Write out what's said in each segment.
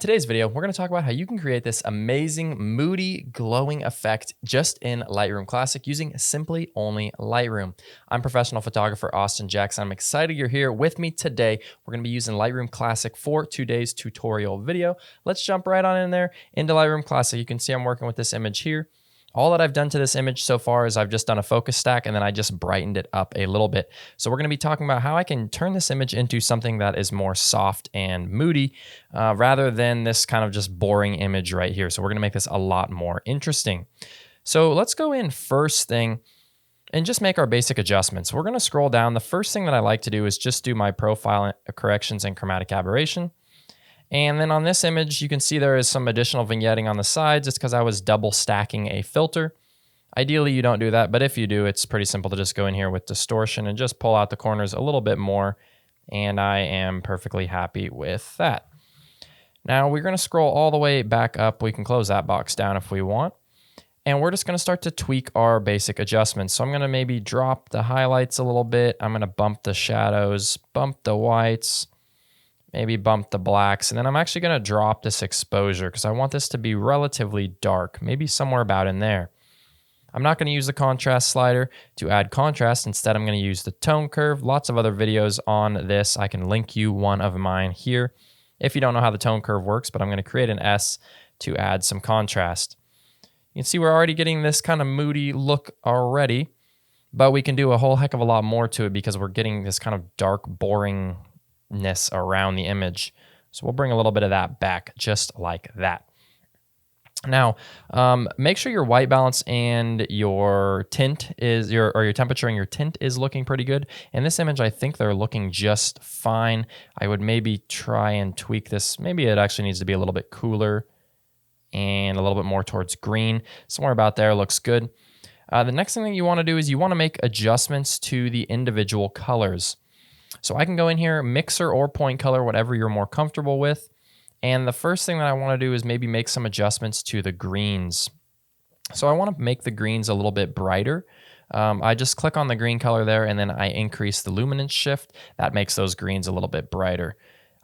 today's video, we're going to talk about how you can create this amazing moody glowing effect just in Lightroom Classic using simply only Lightroom. I'm professional photographer Austin Jackson. I'm excited you're here with me today. We're going to be using Lightroom Classic for today's tutorial video. Let's jump right on in there into Lightroom Classic. You can see I'm working with this image here. All that I've done to this image so far is I've just done a focus stack and then I just brightened it up a little bit. So we're going to be talking about how I can turn this image into something that is more soft and moody rather than this kind of just boring image right here. So we're going to make this a lot more interesting. So let's go in first thing and just make our basic adjustments. We're going to scroll down. The first thing that I like to do is just do my profile corrections and chromatic aberration. And then on this image, you can see there is some additional vignetting on the sides. It's because I was double stacking a filter. Ideally, you don't do that, but if you do, it's pretty simple to just go in here with distortion and just pull out the corners a little bit more, and I am perfectly happy with that. Now, we're going to scroll all the way back up. We can close that box down if we want, and we're just going to start to tweak our basic adjustments. So I'm going to maybe drop the highlights a little bit. I'm going to bump the shadows, bump the whites, maybe bump the blacks, and then I'm actually going to drop this exposure because I want this to be relatively dark, maybe somewhere about in there. I'm not going to use the contrast slider to add contrast. Instead, I'm going to use the tone curve. Lots of other videos on this. I can link you one of mine here if you don't know how the tone curve works, but I'm going to create an S to add some contrast. You can see we're already getting this kind of moody look already, but we can do a whole heck of a lot more to it because we're getting this kind of dark, boring around the image. So we'll bring a little bit of that back just like that. Now, make sure your white balance and your tint is your temperature and your tint is looking pretty good. In this image, I think they're looking just fine. I would maybe try and tweak this. Maybe it actually needs to be a little bit cooler and a little bit more towards green. Somewhere about there looks good. The next thing that you want to do is you want to make adjustments to the individual colors. So I can go in here, mixer or point color, whatever you're more comfortable with. And the first thing that I want to do is maybe make some adjustments to the greens. So I want to make the greens a little bit brighter. I just click on the green color there and then I increase the luminance shift. That makes those greens a little bit brighter.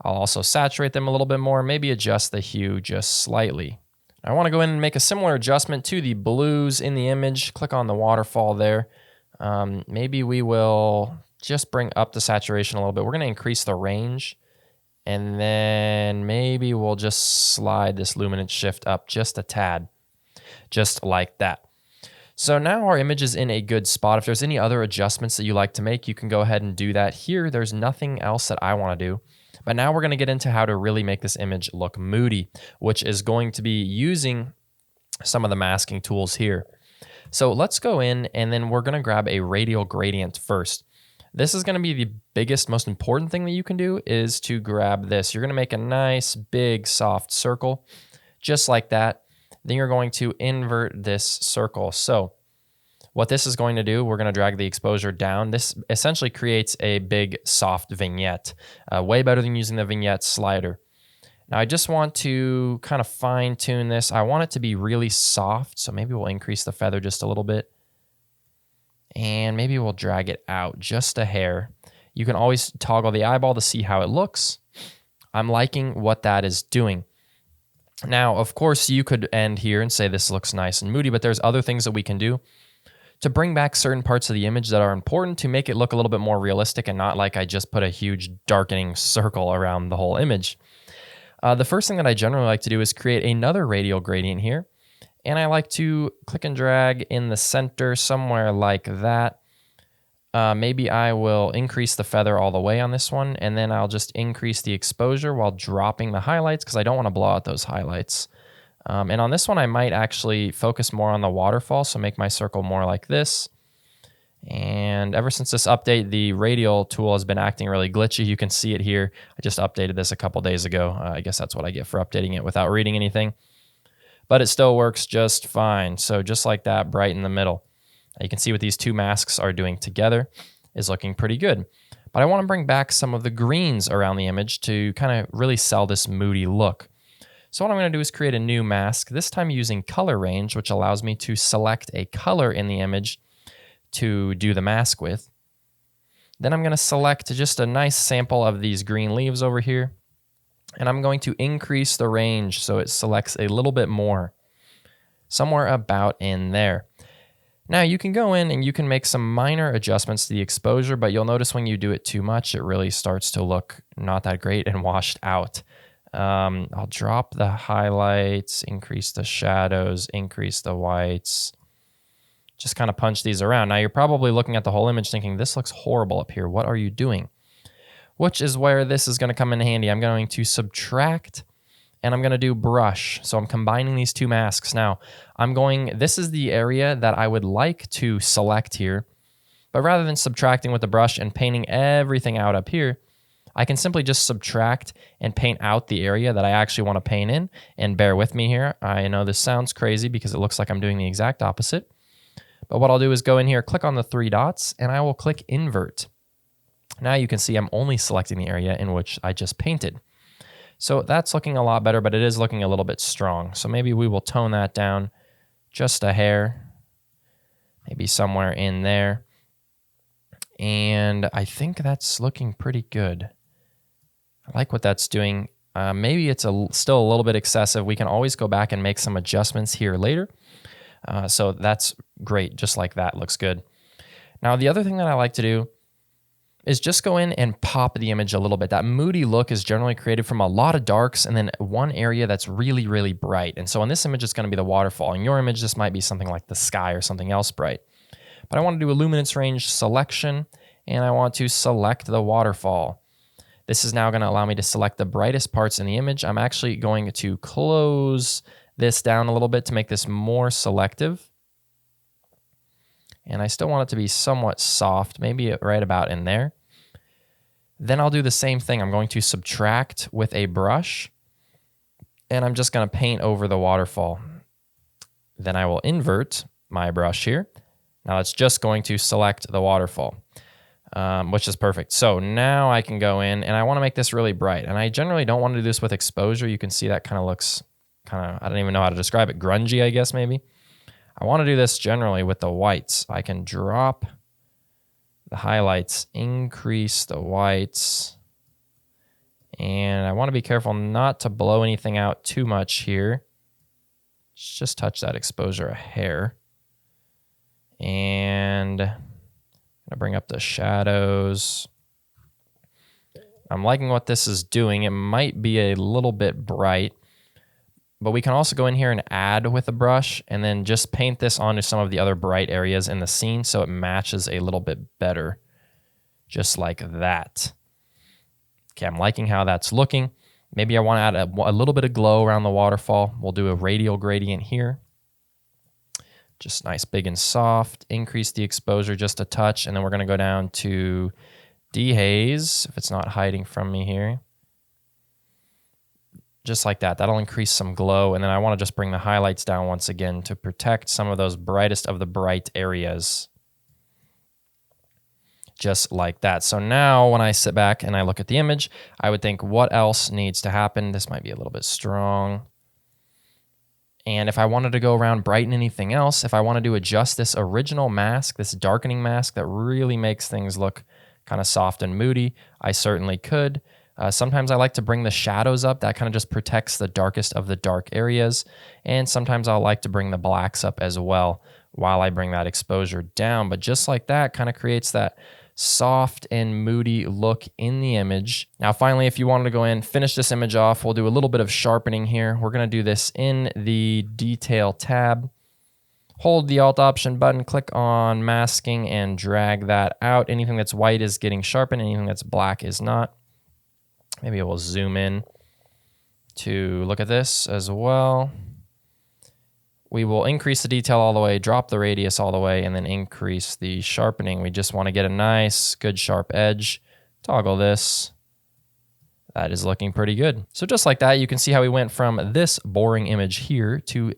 I'll also saturate them a little bit more, maybe adjust the hue just slightly. I want to go in and make a similar adjustment to the blues in the image. Click on the waterfall there. Maybe we will just bring up the saturation a little bit. We're going to increase the range, and then maybe we'll just slide this luminance shift up just a tad, just like that. So now our image is in a good spot. If there's any other adjustments that you like to make, you can go ahead and do that here. There's nothing else that I want to do. But now we're going to get into how to really make this image look moody, which is going to be using some of the masking tools here. So let's go in, and then we're going to grab a radial gradient first. This is going to be the biggest, most important thing that you can do is to grab this. You're going to make a nice, big, soft circle, just like that. Then you're going to invert this circle. So what this is going to do, we're going to drag the exposure down. This essentially creates a big, soft vignette, way better than using the vignette slider. Now I just want to kind of fine tune this. I want it to be really soft, so maybe we'll increase the feather just a little bit. And maybe we'll drag it out just a hair. You can always toggle the eyeball to see how it looks. I'm liking what that is doing. Now, of course, you could end here and say this looks nice and moody, but there's other things that we can do to bring back certain parts of the image that are important to make it look a little bit more realistic and not like I just put a huge darkening circle around the whole image. The first thing that I generally like to do is create another radial gradient here. And I like to click and drag in the center somewhere like that. Maybe I will increase the feather all the way on this one, and then I'll just increase the exposure while dropping the highlights because I don't want to blow out those highlights. And on this one, I might actually focus more on the waterfall, so make my circle more like this. And ever since this update, the radial tool has been acting really glitchy. You can see it here. I just updated this a couple days ago. I guess that's what I get for updating it without reading anything. But it still works just fine. So just like that, bright in the middle. You can see what these two masks are doing together is looking pretty good. But I want to bring back some of the greens around the image to kind of really sell this moody look. So what I'm going to do is create a new mask, this time using color range, which allows me to select a color in the image to do the mask with. Then I'm going to select just a nice sample of these green leaves over here. And I'm going to increase the range so it selects a little bit more, somewhere about in there. Now you can go in and you can make some minor adjustments to the exposure, but you'll notice when you do it too much, it really starts to look not that great and washed out. I'll drop the highlights, increase the shadows, increase the whites, just kind of punch these around. Now you're probably looking at the whole image thinking, this looks horrible up here. What are you doing? Which is where this is going to come in handy. I'm going to subtract and I'm going to do brush. So I'm combining these two masks. Now this is the area that I would like to select here, but rather than subtracting with the brush and painting everything out up here, I can simply just subtract and paint out the area that I actually want to paint in. And bear with me here. I know this sounds crazy because it looks like I'm doing the exact opposite. But what I'll do is go in here, click on the three dots, and I will click invert. Now you can see I'm only selecting the area in which I just painted. So that's looking a lot better, but it is looking a little bit strong. So maybe we will tone that down just a hair, maybe somewhere in there. And I think that's looking pretty good. I like what that's doing. Maybe it's still a little bit excessive. We can always go back and make some adjustments here later. So that's great. Just like that looks good. Now, the other thing that I like to do is just go in and pop the image a little bit. That moody look is generally created from a lot of darks and then one area that's really, really bright. And so in this image, it's going to be the waterfall. In your image, this might be something like the sky or something else bright. But I want to do a luminance range selection, and I want to select the waterfall. This is now going to allow me to select the brightest parts in the image. I'm actually going to close this down a little bit to make this more selective. And I still want it to be somewhat soft, maybe right about in there. Then I'll do the same thing. I'm going to subtract with a brush, and I'm just going to paint over the waterfall. Then I will invert my brush here. Now it's just going to select the waterfall, which is perfect. So now I can go in, and I want to make this really bright. And I generally don't want to do this with exposure. You can see that kind of looks I don't even know how to describe it, grungy, I guess, maybe. I want to do this generally with the whites. I can drop the highlights, increase the whites, and I want to be careful not to blow anything out too much here. Just touch that exposure a hair. And I'm going to bring up the shadows. I'm liking what this is doing. It might be a little bit bright, but we can also go in here and add with a brush and then just paint this onto some of the other bright areas in the scene so it matches a little bit better, just like that. Okay, I'm liking how that's looking. Maybe I want to add a little bit of glow around the waterfall. We'll do a radial gradient here. Just nice, big and soft. Increase the exposure just a touch, and then we're going to go down to dehaze, if it's not hiding from me here. Just like that. That'll increase some glow, and then I want to just bring the highlights down once again to protect some of those brightest of the bright areas. Just like that. So now when I sit back and I look at the image, I would think, what else needs to happen? This might be a little bit strong. And if I wanted to go around brighten anything else, if I wanted to adjust this original mask, this darkening mask that really makes things look kind of soft and moody, I certainly could. Sometimes I like to bring the shadows up. That kind of just protects the darkest of the dark areas. And sometimes I'll like to bring the blacks up as well while I bring that exposure down. But just like that, kind of creates that soft and moody look in the image. Now, finally, if you wanted to go in, finish this image off, we'll do a little bit of sharpening here. We're going to do this in the Detail tab. Hold the Alt Option button, click on Masking, and drag that out. Anything that's white is getting sharpened. Anything that's black is not. Maybe we'll zoom in to look at this as well. We will increase the detail all the way, drop the radius all the way, and then increase the sharpening. We just want to get a nice, good sharp edge. Toggle this. That is looking pretty good. So just like that, you can see how we went from this boring image here to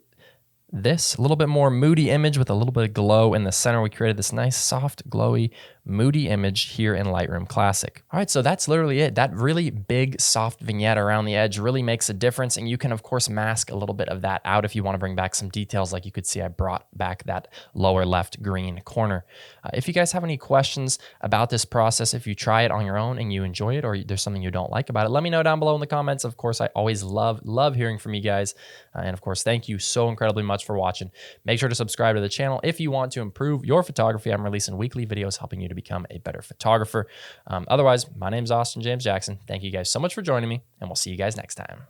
this little bit more moody image with a little bit of glow in the center. We created this nice, soft, glowy, Moody image here in Lightroom Classic. All right, so that's literally it. That really big soft vignette around the edge really makes a difference, and you can of course mask a little bit of that out if you want to bring back some details. Like you could see I brought back that lower left green corner. If you guys have any questions about this process, if you try it on your own and you enjoy it, or there's something you don't like about it, let me know down below in the comments. Of course, I always love hearing from you guys. And of course, thank you so incredibly much for watching. Make sure to subscribe to the channel if you want to improve your photography. I'm releasing weekly videos helping you to become a better photographer. Otherwise, my name is Austin James Jackson. Thank you guys so much for joining me, and we'll see you guys next time.